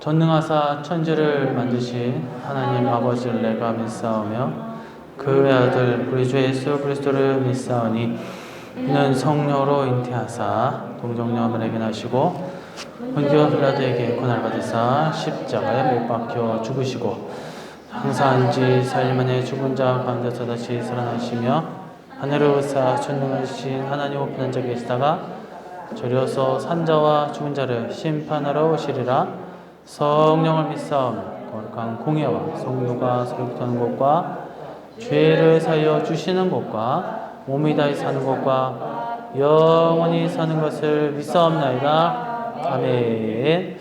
전능하사 천지를 만드신 하나님 아버지를 내가 믿사오며 그의 아들 우리 주 예수 그리스도를 믿사오니 이는 성령으로 잉태하사 동정녀에게 나시고 본디오 빌라도에게 고난을 받으사 십자가에 못 박혀 죽으시고 장사한 지 4일 만에 죽은 자 가운데서 다시 살아나시며 하늘을 의사 전능하신 하나님 우편한 자 계시다가 저리어서 산자와 죽은 자를 심판하러 오시리라. 성령을 믿사오며 거룩한 공예와 성도가 소육하는 것과 죄를 사여 주시는 것과 몸이 다히 사는 것과 영원히 사는 것을 믿사옵나이다. 아멘.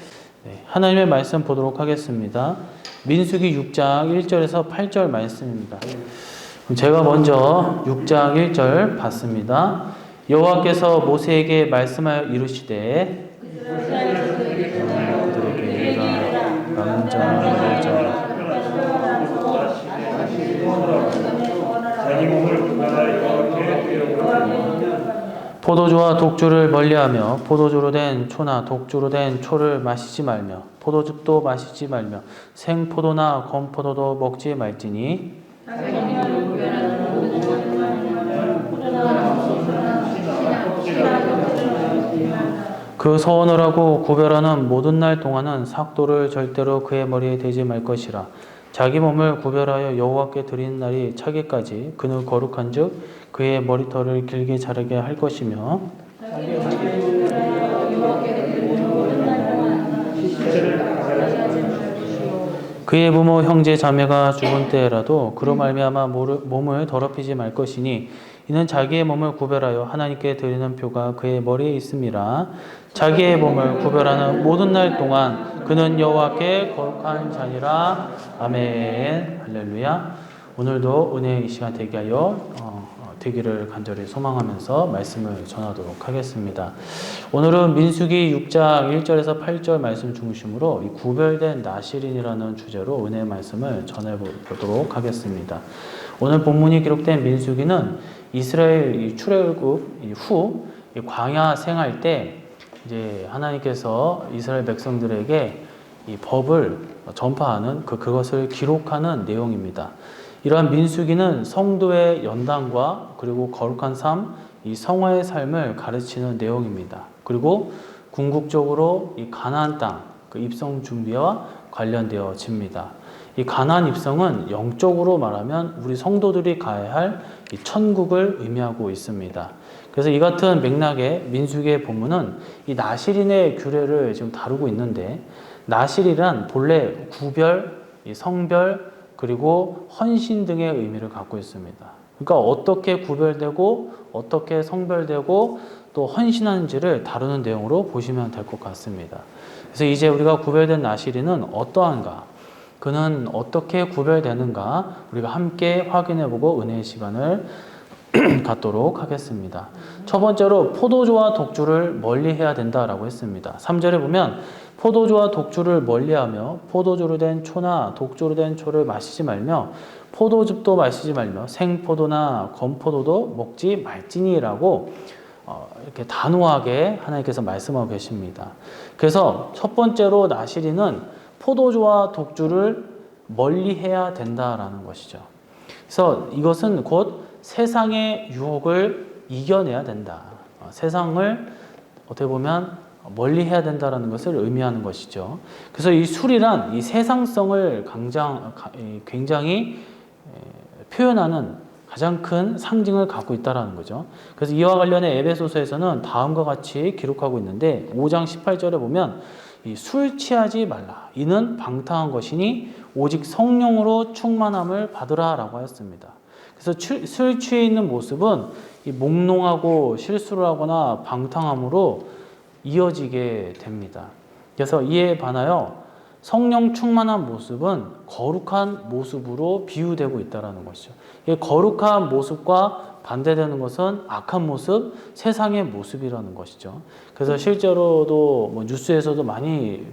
하나님의 말씀 보도록 하겠습니다. 민수기 6장 1절에서 8절 말씀입니다. 제가 먼저 6장 1절 봤습니다. 여호와께서 모세에게 말씀하여 이르시되 포도주와 독주를 멀리하며 포도주로 된 초나 독주로 된 초를 마시지 말며 포도즙도 마시지 말며 생포도나 건포도도 먹지 말지니 그 서원을 하고 구별하는 모든 날 동안은 삭도를 절대로 그의 머리에 대지 말 것이라. 자기 몸을 구별하여 여호와께 드리는 날이 차기까지 그는 거룩한즉 그의 머리털을 길게 자르게 할 것이며 그의 부모 형제 자매가 죽은 때라도 그로 말미암아 몸을 더럽히지 말 것이니 이는 자기의 몸을 구별하여 하나님께 드리는 표가 그의 머리에 있음이라. 자기의 몸을 구별하는 모든 날 동안 그는 여호와께 거룩한 자니라. 아멘. 할렐루야. 오늘도 은혜의 이 시간 되게 하여 되기를 간절히 소망하면서 말씀을 전하도록 하겠습니다. 오늘은 민수기 6장 1절에서 8절 말씀 중심으로 이 구별된 나실인이라는 주제로 은혜의 말씀을 전해보도록 하겠습니다. 오늘 본문이 기록된 민수기는 이스라엘 출애굽 후 광야 생활 때 이제 하나님께서 이스라엘 백성들에게 이 법을 전파하는 그것을 기록하는 내용입니다. 이러한 민수기는 성도의 연단과 그리고 거룩한 삶, 이 성화의 삶을 가르치는 내용입니다. 그리고 궁극적으로 이 가나안 땅, 그 입성 준비와 관련되어집니다. 이 가나안 입성은 영적으로 말하면 우리 성도들이 가야 할 이 천국을 의미하고 있습니다. 그래서 이 같은 맥락의 민수기의 본문은 이 나실인의 규례를 지금 다루고 있는데, 나실이란 본래 구별, 이 성별, 그리고 헌신 등의 의미를 갖고 있습니다. 그러니까 어떻게 구별되고 어떻게 성별되고 또 헌신하는지를 다루는 내용으로 보시면 될 것 같습니다. 그래서 이제 우리가 구별된 나실인은 어떠한가? 그는 어떻게 구별되는가? 우리가 함께 확인해보고 은혜의 시간을 갖도록 하겠습니다. 첫 번째로 포도주와 독주를 멀리해야 된다라고 했습니다. 3절에 보면 포도주와 독주를 멀리하며 포도주로 된 초나 독주로 된 초를 마시지 말며 포도즙도 마시지 말며 생포도나 건포도도 먹지 말지니라고 이렇게 단호하게 하나님께서 말씀하고 계십니다. 그래서 첫 번째로 나실인은 포도주와 독주를 멀리해야 된다라는 것이죠. 그래서 이것은 곧 세상의 유혹을 이겨내야 된다. 세상을 어떻게 보면 멀리해야 된다라는 것을 의미하는 것이죠. 그래서 이 술이란 이 세상성을 굉장히 표현하는 가장 큰 상징을 갖고 있다는 거죠. 그래서 이와 관련해 에베소서에서는 다음과 같이 기록하고 있는데 5장 18절에 보면 이 술 취하지 말라. 이는 방탕한 것이니 오직 성령으로 충만함을 받으라 라고 하였습니다. 그래서 술 취해 있는 모습은 이 몽롱하고 실수를 하거나 방탕함으로 이어지게 됩니다. 그래서 이에 반하여 성령 충만한 모습은 거룩한 모습으로 비유되고 있다는 것이죠. 이 거룩한 모습과 반대되는 것은 악한 모습, 세상의 모습이라는 것이죠. 그래서 실제로도 뭐 뉴스에서도 많이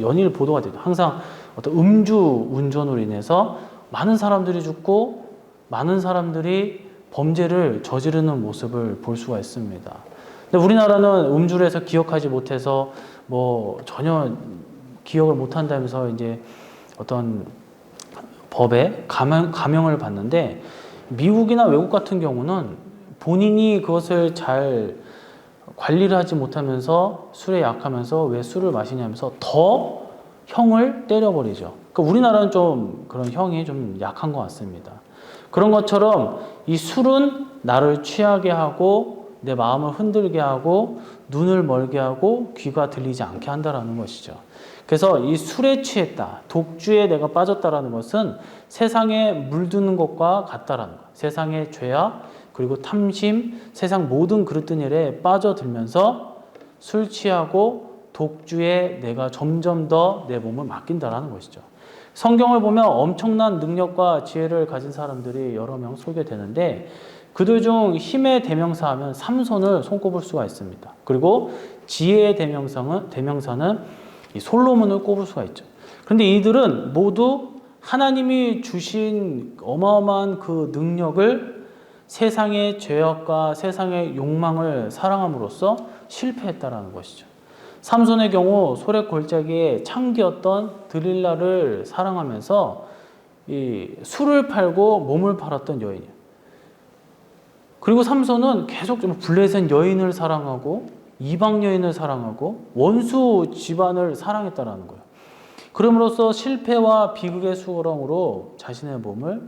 연일 보도가 돼요. 항상 어떤 음주 운전으로 인해서 많은 사람들이 죽고 많은 사람들이 범죄를 저지르는 모습을 볼 수가 있습니다. 근데 우리나라는 음주를 해서 기억하지 못해서 뭐 전혀 기억을 못한다면서 이제 어떤 법에 감형을 받는데, 미국이나 외국 같은 경우는 본인이 그것을 잘 관리를 하지 못하면서 술에 약하면서 왜 술을 마시냐면서 더 형을 때려버리죠. 그러니까 우리나라는 좀 그런 형이 좀 약한 것 같습니다. 그런 것처럼 이 술은 나를 취하게 하고 내 마음을 흔들게 하고 눈을 멀게 하고 귀가 들리지 않게 한다라는 것이죠. 그래서 이 술에 취했다, 독주에 내가 빠졌다라는 것은 세상에 물드는 것과 같다라는 것. 세상의 죄악, 그리고 탐심, 세상 모든 그릇된 일에 빠져들면서 술 취하고 독주에 내가 점점 더 내 몸을 맡긴다라는 것이죠. 성경을 보면 엄청난 능력과 지혜를 가진 사람들이 여러 명 소개되는데, 그들 중 힘의 대명사하면 삼손을 손꼽을 수가 있습니다. 그리고 지혜의 대명사는 이 솔로몬을 꼽을 수가 있죠. 그런데 이들은 모두 하나님이 주신 어마어마한 그 능력을 세상의 죄악과 세상의 욕망을 사랑함으로써 실패했다라는 것이죠. 삼손의 경우 소래 골짜기에 창기였던 드릴라를 사랑하면서 이 술을 팔고 몸을 팔았던 여인이에요. 그리고 삼손은 계속 좀 블레셋 여인을 사랑하고 이방 여인을 사랑하고 원수 집안을 사랑했다라는 거예요. 그럼으로써 실패와 비극의 수렁으로 자신의 몸을,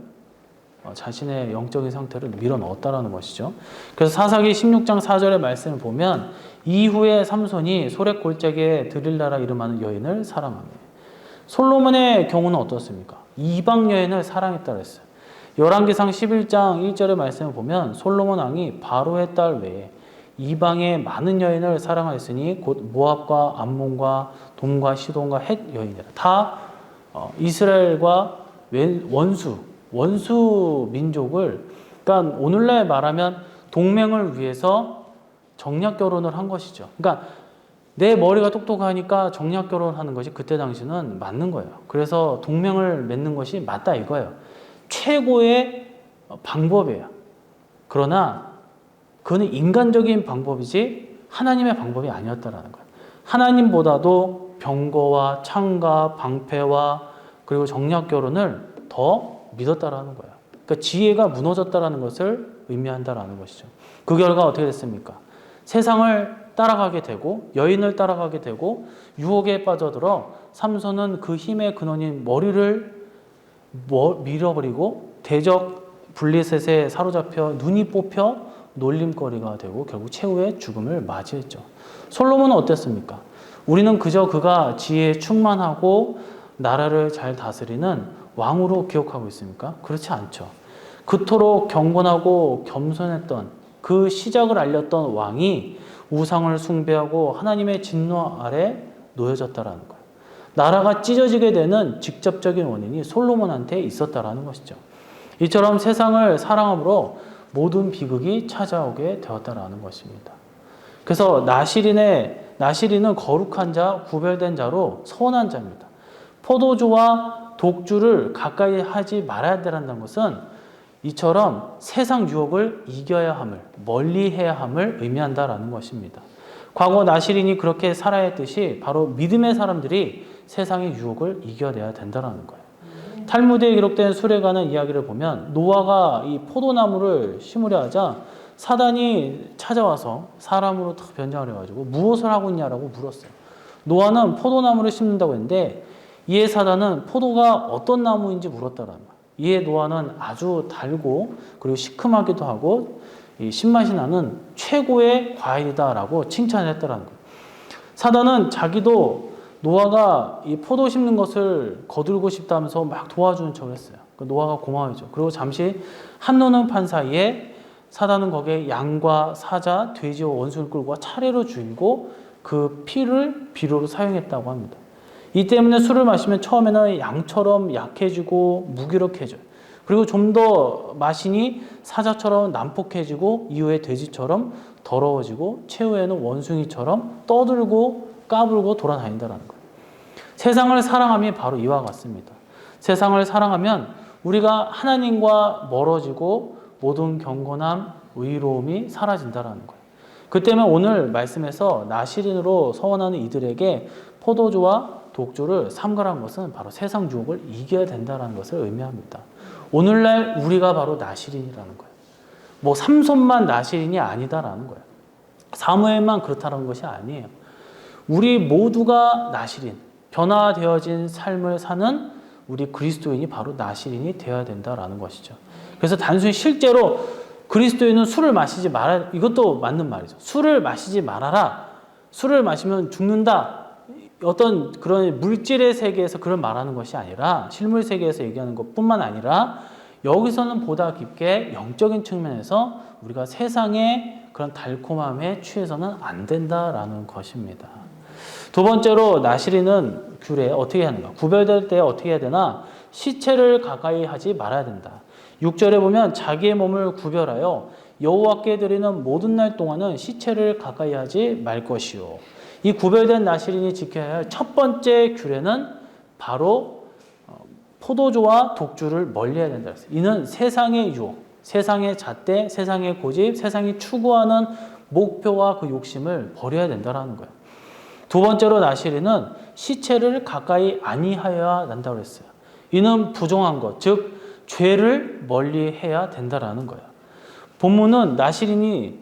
자신의 영적인 상태를 밀어넣었다라는 것이죠. 그래서 사사기 16장 4절의 말씀을 보면 이후에 삼손이 소렛 골짜기에 드릴라라 이름하는 여인을 사랑합니다. 솔로몬의 경우는 어떻습니까? 이방 여인을 사랑했다 그랬어요. 열왕기상 11장 1절의 말씀을 보면 솔로몬 왕이 바로의 딸 외에 이방의 많은 여인을 사랑하였으니 곧 모압과 암몬과 돔과 시돈과 헷 여인이라. 다 이스라엘과 원수 민족을, 그러니까 오늘날 말하면 동맹을 위해서 정략 결혼을 한 것이죠. 그러니까 내 머리가 똑똑하니까 정략 결혼하는 것이 그때 당시는 맞는 거예요. 그래서 동맹을 맺는 것이 맞다 이거예요. 최고의 방법이에요. 그러나 그거는 인간적인 방법이지 하나님의 방법이 아니었다라는 거예요. 하나님보다도 병거와 창과 방패와 그리고 정략 결혼을 더 믿었다라는 거예요. 그러니까 지혜가 무너졌다라는 것을 의미한다라는 것이죠. 그 결과 어떻게 됐습니까? 세상을 따라가게 되고 여인을 따라가게 되고 유혹에 빠져들어 삼손은 그 힘의 근원인 머리를 밀어버리고 대적 블레셋에 사로잡혀 눈이 뽑혀 놀림거리가 되고 결국 최후의 죽음을 맞이했죠. 솔로몬은 어땠습니까? 우리는 그저 그가 지혜에 충만하고 나라를 잘 다스리는 왕으로 기억하고 있습니까? 그렇지 않죠. 그토록 경건하고 겸손했던 그 시작을 알렸던 왕이 우상을 숭배하고 하나님의 진노 아래 놓여졌다라는 거예요. 나라가 찢어지게 되는 직접적인 원인이 솔로몬한테 있었다라는 것이죠. 이처럼 세상을 사랑함으로 모든 비극이 찾아오게 되었다라는 것입니다. 그래서 나시린은 거룩한 자, 구별된 자로 선한 자입니다. 포도주와 독주를 가까이 하지 말아야 된다는 것은 이처럼 세상 유혹을 이겨야 함을, 멀리해야 함을 의미한다라는 것입니다. 과거 나시린이 그렇게 살아야 했듯이 바로 믿음의 사람들이 세상의 유혹을 이겨내야 된다는 거예요. 탈무드에 기록된 술에 관한 이야기를 보면 노아가 이 포도나무를 심으려 하자 사단이 찾아와서 사람으로 딱 변장을 해가지고 무엇을 하고 있냐라고 물었어요. 노아는 포도나무를 심는다고 했는데 이에 사단은 포도가 어떤 나무인지 물었다라는 거예요. 이에 노아는 아주 달고 그리고 시큼하기도 하고 이 신맛이 나는 최고의 과일이다라고 칭찬했다라는 거예요. 사단은 자기도 노아가 이 포도 심는 것을 거들고 싶다면서 막 도와주는 척을 했어요. 노아가 고마워했죠. 그리고 잠시 한눈을 판 사이에 사단은 거기에 양과 사자, 돼지와 원수를 끌고 차례로 죽이고 그 피를 비료로 사용했다고 합니다. 이 때문에 술을 마시면 처음에는 양처럼 약해지고 무기력해져요. 그리고 좀 더 마시니 사자처럼 난폭해지고 이후에 돼지처럼 더러워지고 최후에는 원숭이처럼 떠들고 까불고 돌아다닌다는 거예요. 세상을 사랑함이 바로 이와 같습니다. 세상을 사랑하면 우리가 하나님과 멀어지고 모든 경건함, 의로움이 사라진다는 거예요. 그 때문에 오늘 말씀에서 나시린으로 서원하는 이들에게 포도주와 독주를 삼가란 것은 바로 세상 유혹을 이겨야 된다는 것을 의미합니다. 오늘날 우리가 바로 나실인이라는 거예요. 뭐 삼손만 나실인이 아니다라는 거예요. 사무엘만 그렇다는 것이 아니에요. 우리 모두가 나실인, 변화되어진 삶을 사는 우리 그리스도인이 바로 나실인이 되어야 된다라는 것이죠. 그래서 단순히 실제로 그리스도인은 술을 마시지 말아야, 이것도 맞는 말이죠. 술을 마시지 말아라. 술을 마시면 죽는다. 어떤 그런 물질의 세계에서 그런 말하는 것이 아니라 실물 세계에서 얘기하는 것뿐만 아니라 여기서는 보다 깊게 영적인 측면에서 우리가 세상의 그런 달콤함에 취해서는 안 된다라는 것입니다. 두 번째로 나실인은 귤에 어떻게 하는가? 구별될 때 어떻게 해야 되나? 시체를 가까이 하지 말아야 된다. 6절에 보면 자기의 몸을 구별하여 여호와께 드리는 모든 날 동안은 시체를 가까이 하지 말 것이요. 이 구별된 나실인이 지켜야 할 첫 번째 규례는 바로 포도주와 독주를 멀리해야 된다. 이는 세상의 유혹, 세상의 잣대, 세상의 고집, 세상이 추구하는 목표와 그 욕심을 버려야 된다는 거예요. 두 번째로 나실인은 시체를 가까이 아니하여야 한다고 했어요. 이는 부정한 것, 즉 죄를 멀리해야 된다라는 거예요. 본문은 나실인이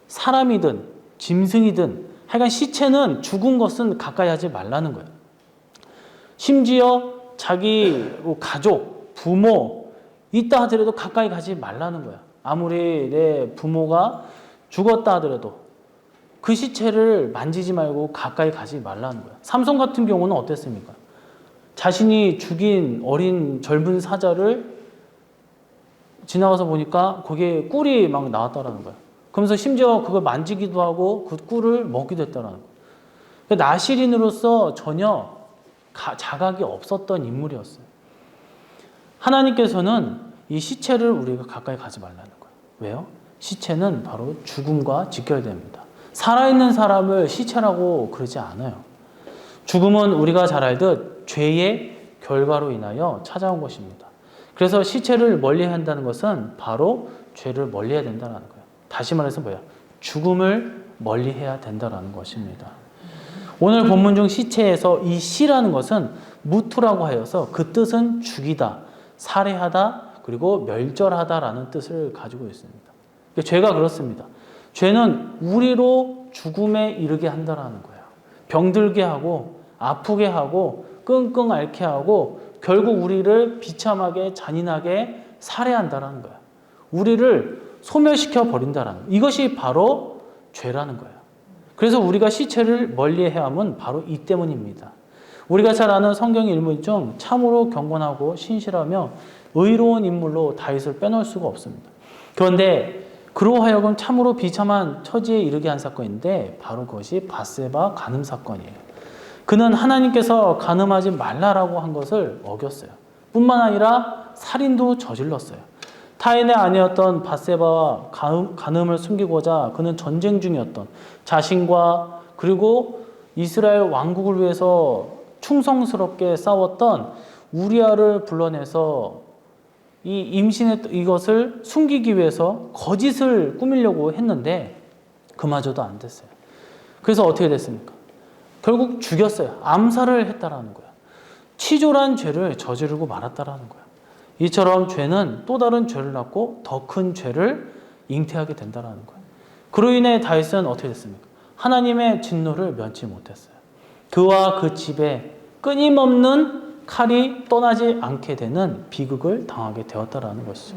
사람이든 짐승이든 하여간 시체는 죽은 것은 가까이 하지 말라는 거예요. 심지어 자기 가족, 부모 있다 하더라도 가까이 가지 말라는 거야. 아무리 내 부모가 죽었다 하더라도 그 시체를 만지지 말고 가까이 가지 말라는 거야. 삼손 같은 경우는 어땠습니까? 자신이 죽인 어린 젊은 사자를 지나가서 보니까 거기에 꿀이 막 나왔다라는 거야. 그러면서 심지어 그걸 만지기도 하고 그 꿀을 먹기도 했다라는 거야. 그러니까 나실인으로서 전혀 자각이 없었던 인물이었어요. 하나님께서는 이 시체를 우리가 가까이 가지 말라는 거예요. 왜요? 시체는 바로 죽음과 직결됩니다. 살아있는 사람을 시체라고 그러지 않아요. 죽음은 우리가 잘 알듯 죄의 결과로 인하여 찾아온 것입니다. 그래서 시체를 멀리 한다는 것은 바로 죄를 멀리 해야 된다는 거예요. 다시 말해서 뭐야? 죽음을 멀리 해야 된다는 것입니다. 오늘 본문 중 시체에서 이 시라는 것은 무투라고 하여서 그 뜻은 죽이다, 살해하다, 그리고 멸절하다라는 뜻을 가지고 있습니다. 죄가 그렇습니다. 죄는 우리로 죽음에 이르게 한다라는 거예요. 병들게 하고 아프게 하고 끙끙 앓게 하고 결국 우리를 비참하게 잔인하게 살해한다라는 거예요. 우리를 소멸시켜 버린다라는 거예요. 이것이 바로 죄라는 거예요. 그래서 우리가 시체를 멀리해야 함은 바로 이 때문입니다. 우리가 잘 아는 성경 인물 중 참으로 경건하고 신실하며 의로운 인물로 다윗을 빼놓을 수가 없습니다. 그런데 그로 하여금 참으로 비참한 처지에 이르게 한 사건인데 바로 그것이 밧세바 간음 사건이에요. 그는 하나님께서 간음하지 말라라고 한 것을 어겼어요. 뿐만 아니라 살인도 저질렀어요. 타인의 아내였던 밧세바와 간음을 숨기고자 그는 전쟁 중이었던 자신과 그리고 이스라엘 왕국을 위해서 충성스럽게 싸웠던 우리아를 불러내서 이 임신했던 이것을 숨기기 위해서 거짓을 꾸미려고 했는데 그마저도 안 됐어요. 그래서 어떻게 됐습니까? 결국 죽였어요. 암살을 했다라는 거야. 치졸한 죄를 저지르고 말았다라는 거야. 이처럼 죄는 또 다른 죄를 낳고 더 큰 죄를 잉태하게 된다라는 거야. 그로 인해 다윗은 어떻게 됐습니까? 하나님의 진노를 면치 못했어요. 그와 그 집에 끊임없는 칼이 떠나지 않게 되는 비극을 당하게 되었다라는 것이죠.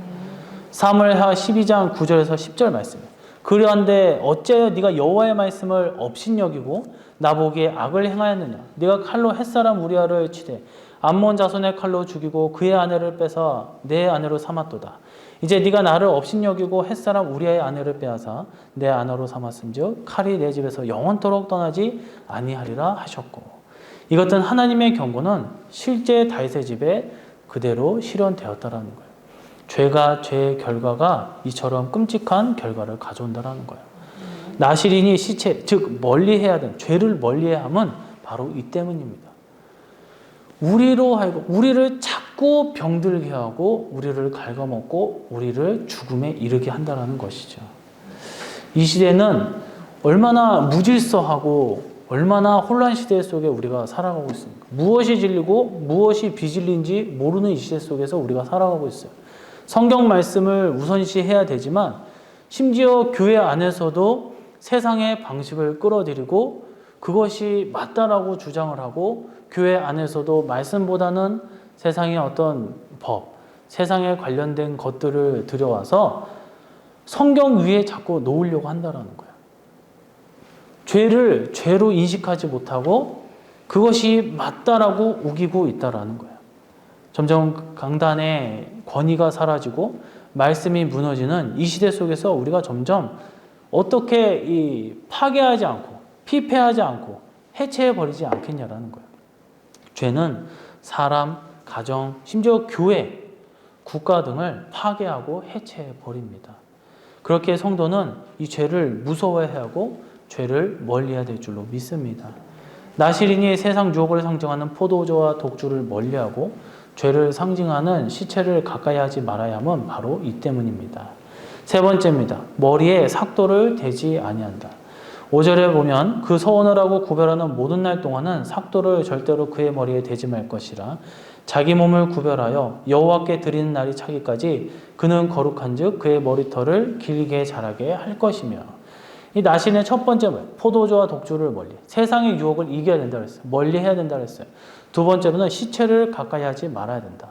사무엘하 12장 9절에서 10절 말씀이에요. 그러한데 어찌하여 네가 여호와의 말씀을 업신여기고 나보기에 악을 행하였느냐? 네가 칼로 햇사람 우리아를 치되 암몬 자손의 칼로 죽이고 그의 아내를 빼서 내 아내로 삼았도다. 이제 네가 나를 업신여기고 햇사람 우리아의 아내를 빼앗아 내 아내로 삼았음즉 칼이 내 집에서 영원토록 떠나지 아니하리라 하셨고. 이것은 하나님의 경고는 실제 다윗의 집에 그대로 실현되었다라는 거예요. 죄가 죄의 결과가 이처럼 끔찍한 결과를 가져온다라는 거예요. 나실인이 시체, 즉 멀리해야 되는 죄를 멀리해야 함은 바로 이 때문입니다. 우리로 하여금 우리를 자꾸 병들게 하고 우리를 갉아먹고 우리를 죽음에 이르게 한다라는 것이죠. 이 시대는 얼마나 무질서하고 얼마나 혼란 시대 속에 우리가 살아가고 있습니까? 무엇이 진리고 무엇이 비진리인지 모르는 이 시대 속에서 우리가 살아가고 있어요. 성경 말씀을 우선시해야 되지만 심지어 교회 안에서도 세상의 방식을 끌어들이고 그것이 맞다라고 주장을 하고 교회 안에서도 말씀보다는 세상의 어떤 법, 세상에 관련된 것들을 들여와서 성경 위에 자꾸 놓으려고 한다라는 거예요. 죄를 죄로 인식하지 못하고 그것이 맞다라고 우기고 있다라는 거예요. 점점 강단의 권위가 사라지고 말씀이 무너지는 이 시대 속에서 우리가 점점 어떻게 파괴하지 않고 피폐하지 않고 해체해버리지 않겠냐라는 거예요. 죄는 사람, 가정, 심지어 교회, 국가 등을 파괴하고 해체해버립니다. 그렇게 성도는 이 죄를 무서워해야 하고 죄를 멀리해야 될 줄로 믿습니다. 나시린이 세상 유혹을 상징하는 포도주와 독주를 멀리하고 죄를 상징하는 시체를 가까이 하지 말아야 함은 바로 이 때문입니다. 세 번째입니다. 머리에 삭도를 대지 아니한다. 5절에 보면 그 서원을 하고 구별하는 모든 날 동안은 삭도를 절대로 그의 머리에 대지 말 것이라. 자기 몸을 구별하여 여호와께 드리는 날이 차기까지 그는 거룩한즉 그의 머리털을 길게 자라게 할 것이며. 이 나신의 첫 번째 말, 포도주와 독주를 멀리, 세상의 유혹을 이겨야 된다 그랬어요. 멀리 해야 된다 그랬어요. 두 번째로는 시체를 가까이 하지 말아야 된다.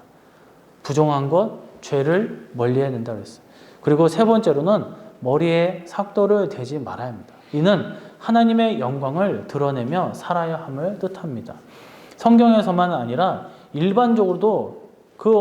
부정한 것, 죄를 멀리 해야 된다 그랬어요. 그리고 세 번째로는 머리에 삭도를 대지 말아야 합니다. 이는 하나님의 영광을 드러내며 살아야 함을 뜻합니다. 성경에서만 아니라 일반적으로도 그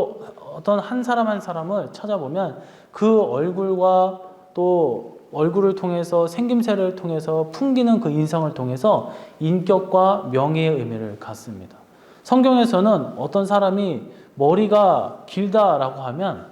어떤 한 사람 한 사람을 찾아보면 그 얼굴과 또 얼굴을 통해서 생김새를 통해서 풍기는 그 인상을 통해서 인격과 명예의 의미를 갖습니다. 성경에서는 어떤 사람이 머리가 길다라고 하면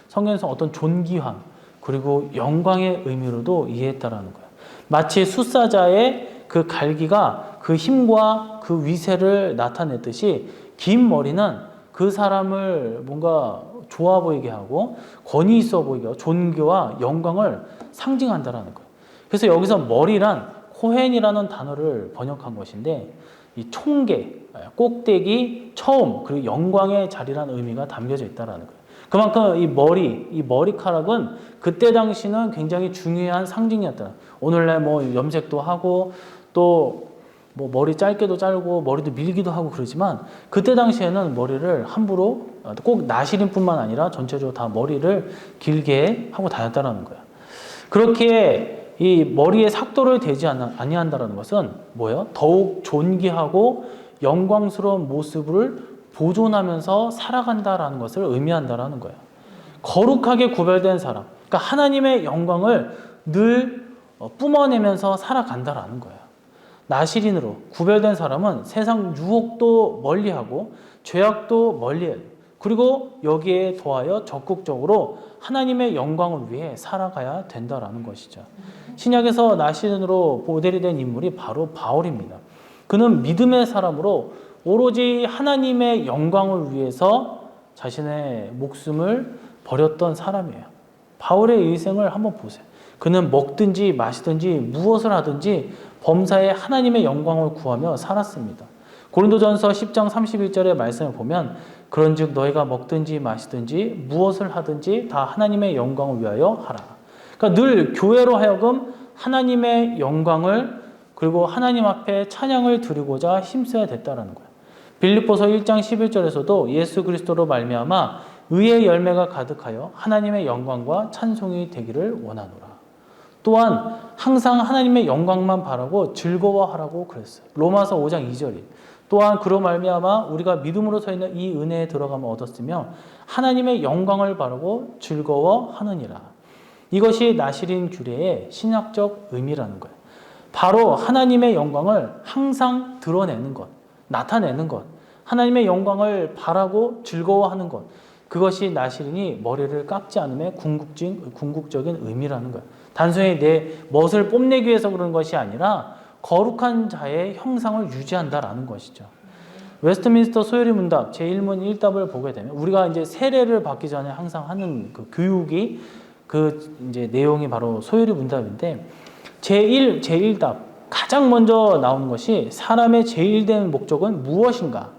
성경에서 어떤 존귀함 그리고 영광의 의미로도 이해했다라는 거예요. 마치 숫사자의 그 갈기가 그 힘과 그 위세를 나타냈듯이 긴 머리는 그 사람을 뭔가 좋아 보이게 하고 권위 있어 보이게 하고 존귀와 영광을 상징한다라는 거예요. 그래서 여기서 머리란 코헨이라는 단어를 번역한 것인데 이 총계, 꼭대기, 처음 그리고 영광의 자리라는 의미가 담겨져 있다라는 거예요. 그만큼 이 머리카락은 그때 당시는 굉장히 중요한 상징이었다. 오늘날 뭐 염색도 하고 또 뭐 머리 짧게도 자르고 머리도 밀기도 하고 그러지만 그때 당시에는 머리를 함부로 꼭 나시린뿐만 아니라 전체적으로 다 머리를 길게 하고 다녔다라는 거예요. 그렇게 이 머리에 삭도를 대지 아니한다라는 것은 뭐예요? 더욱 존귀하고 영광스러운 모습을 보존하면서 살아간다라는 것을 의미한다라는 거예요. 거룩하게 구별된 사람, 그러니까 하나님의 영광을 늘 뿜어내면서 살아간다라는 거예요. 나시린으로 구별된 사람은 세상 유혹도 멀리하고 죄악도 멀리해요. 그리고 여기에 더하여 적극적으로 하나님의 영광을 위해 살아가야 된다라는 것이죠. 신약에서 나시린으로 모델이 된 인물이 바로 바울입니다. 그는 믿음의 사람으로 오로지 하나님의 영광을 위해서 자신의 목숨을 버렸던 사람이에요. 바울의 일생을 한번 보세요. 그는 먹든지 마시든지 무엇을 하든지 범사에 하나님의 영광을 구하며 살았습니다. 고린도전서 10장 31절의 말씀을 보면 그런즉 너희가 먹든지 마시든지 무엇을 하든지 다 하나님의 영광을 위하여 하라. 그러니까 늘 교회로 하여금 하나님의 영광을 그리고 하나님 앞에 찬양을 드리고자 힘써야 됐다라는 거예요. 빌립보서 1장 11절에서도 예수 그리스도로 말미암아 의의 열매가 가득하여 하나님의 영광과 찬송이 되기를 원하노라. 또한 항상 하나님의 영광만 바라고 즐거워하라고 그랬어요. 로마서 5장 2절이. 또한 그로 말미암아 우리가 믿음으로 서 있는 이 은혜에 들어가면 얻었으며 하나님의 영광을 바라고 즐거워하느니라. 이것이 나시린 규례의 신학적 의미라는 거예요. 바로 하나님의 영광을 항상 드러내는 것, 나타내는 것, 하나님의 영광을 바라고 즐거워하는 것, 그것이 나시린이 머리를 깎지 않음의 궁극적인 의미라는 거예요. 단순히 내 멋을 뽐내기 위해서 그런 것이 아니라 거룩한 자의 형상을 유지한다라는 것이죠. 웨스트민스터 소요리 문답 제1문 1답을 보게 되면 우리가 이제 세례를 받기 전에 항상 하는 그 교육이 그 이제 내용이 바로 소요리 문답인데 제1답 가장 먼저 나오는 것이 사람의 제1된 목적은 무엇인가?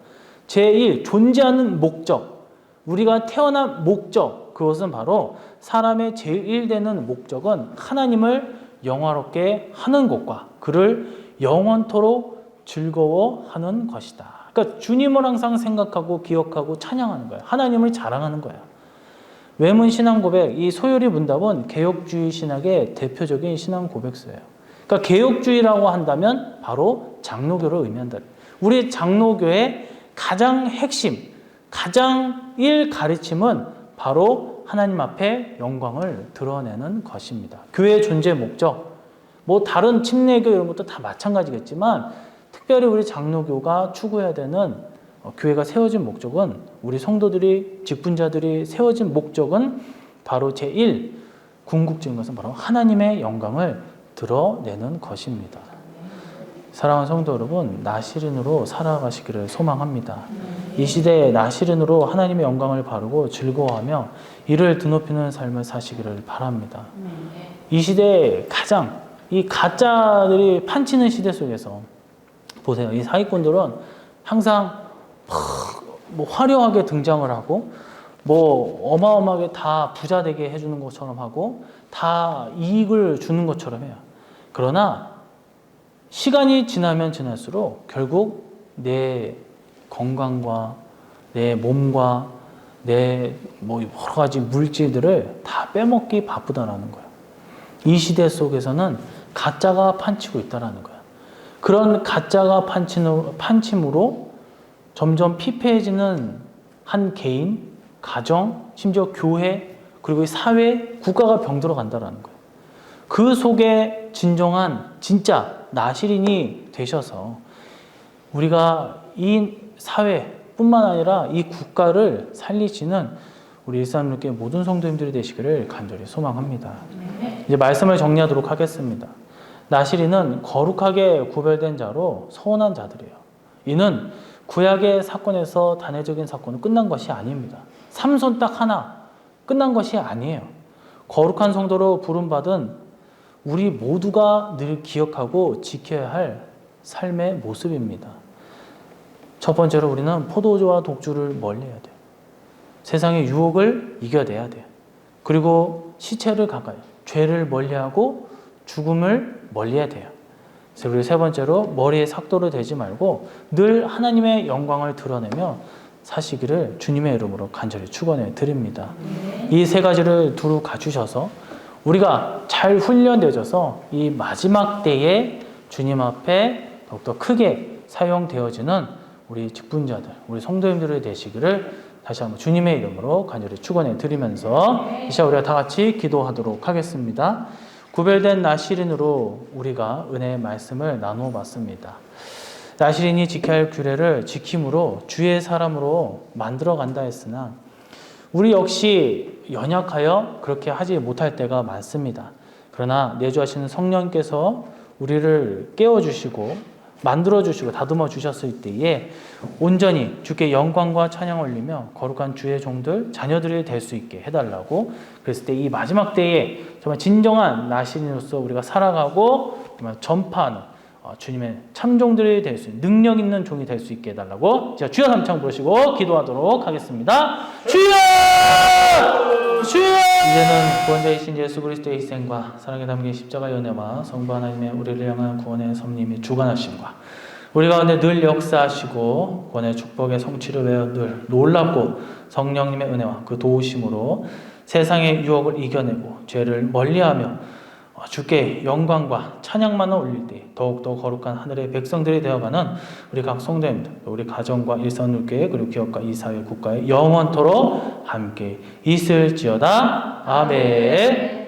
제1, 존재하는 목적. 우리가 태어난 목적. 그것은 바로 사람의 제1되는 목적은 하나님을 영화롭게 하는 것과 그를 영원토록 즐거워하는 것이다. 그러니까 주님을 항상 생각하고 기억하고 찬양하는 거예요. 하나님을 자랑하는 거예요. 외문 신앙 고백, 이 소요리 문답은 개혁주의 신학의 대표적인 신앙 고백서예요. 그러니까 개혁주의라고 한다면 바로 장로교를 의미한다. 우리 장로교의 가장 핵심, 가장 가르침은 바로 하나님 앞에 영광을 드러내는 것입니다. 교회의 존재 목적, 뭐 다른 침례교 이런 것도 다 마찬가지겠지만 특별히 우리 장로교가 추구해야 되는 교회가 세워진 목적은 우리 성도들이 직분자들이 세워진 목적은 바로 제1 궁극적인 것은 바로 하나님의 영광을 드러내는 것입니다. 사랑하는 성도 여러분, 나시린으로 살아가시기를 소망합니다. 이 시대에 나시린으로 하나님의 영광을 바르고 즐거워하며 이를 드높이는 삶을 사시기를 바랍니다. 이 시대에 가장 이 가짜들이 판치는 시대 속에서 보세요. 이 사기꾼들은 항상 뭐 화려하게 등장을 하고 뭐 어마어마하게 다 부자 되게 해주는 것처럼 하고 다 이익을 주는 것처럼 해요. 그러나 시간이 지나면 지날수록 결국 내 건강과 내 몸과 내 뭐 여러 가지 물질들을 다 빼먹기 바쁘다라는 거예요. 이 시대 속에서는 가짜가 판치고 있다라는 거예요. 그런 가짜가 판침으로 점점 피폐해지는 한 개인, 가정, 심지어 교회, 그리고 사회, 국가가 병들어 간다라는 거예요. 그 속에 진정한 진짜 나시린이 되셔서 우리가 이 사회뿐만 아니라 이 국가를 살리시는 우리 일산교회 모든 성도님들이 되시기를 간절히 소망합니다. 이제 말씀을 정리하도록 하겠습니다. 나시린은 거룩하게 구별된 자로 서원한 자들이에요. 이는 구약의 사건에서 단회적인 사건은 끝난 것이 아닙니다. 삼손 딱 하나 끝난 것이 아니에요. 거룩한 성도로 부름받은 우리 모두가 늘 기억하고 지켜야 할 삶의 모습입니다. 첫 번째로 우리는 포도주와 독주를 멀리해야 돼요. 세상의 유혹을 이겨내야 돼요. 그리고 시체를 가까이, 죄를 멀리하고 죽음을 멀리해야 돼요. 그리고 세 번째로 머리에 삭도를 대지 말고 늘 하나님의 영광을 드러내며 사시기를 주님의 이름으로 간절히 축원해 드립니다. 이 세 가지를 두루 갖추셔서 우리가 잘 훈련되어져서 이 마지막 때에 주님 앞에 더욱더 크게 사용되어지는 우리 직분자들, 우리 성도님들이 되시기를 다시 한번 주님의 이름으로 간절히 축원해 드리면서 이 시간 우리가 다 같이 기도하도록 하겠습니다. 구별된 나시린으로 우리가 은혜의 말씀을 나누어 봤습니다. 나시린이 지켜야 할 규례를 지킴으로 주의 사람으로 만들어 간다 했으나 우리 역시 연약하여 그렇게 하지 못할 때가 많습니다. 그러나 내주하시는 성령께서 우리를 깨워주시고 만들어주시고 다듬어 주셨을 때에 온전히 주께 영광과 찬양을 올리며 거룩한 주의 종들, 자녀들이 될 수 있게 해달라고 그랬을 때 이 마지막 때에 정말 진정한 나시린으로서 우리가 살아가고 정말 전파하는 주님의 참종들이 될 수 있는 능력 있는 종이 될 수 있게 해달라고 제가 주여 삼창 부르시고 기도하도록 하겠습니다. 주여! 주여! 이제는 구원자이신 예수 그리스도의 희생과 사랑에 담긴 십자가의 은혜와 성부 하나님의 우리를 향한 구원의 섭님이 주관하심과 우리 가운데 늘 역사하시고 구원의 축복의 성취를 위하여 늘 놀랍고 성령님의 은혜와 그 도우심으로 세상의 유혹을 이겨내고 죄를 멀리하며 주께 영광과 찬양만을 올릴 때 더욱더 거룩한 하늘의 백성들이 되어가는 우리 각 성도님들, 우리 가정과 일선교회 그리고 기업과 이 사회 국가에 영원토록 함께 있을지어다. 아멘.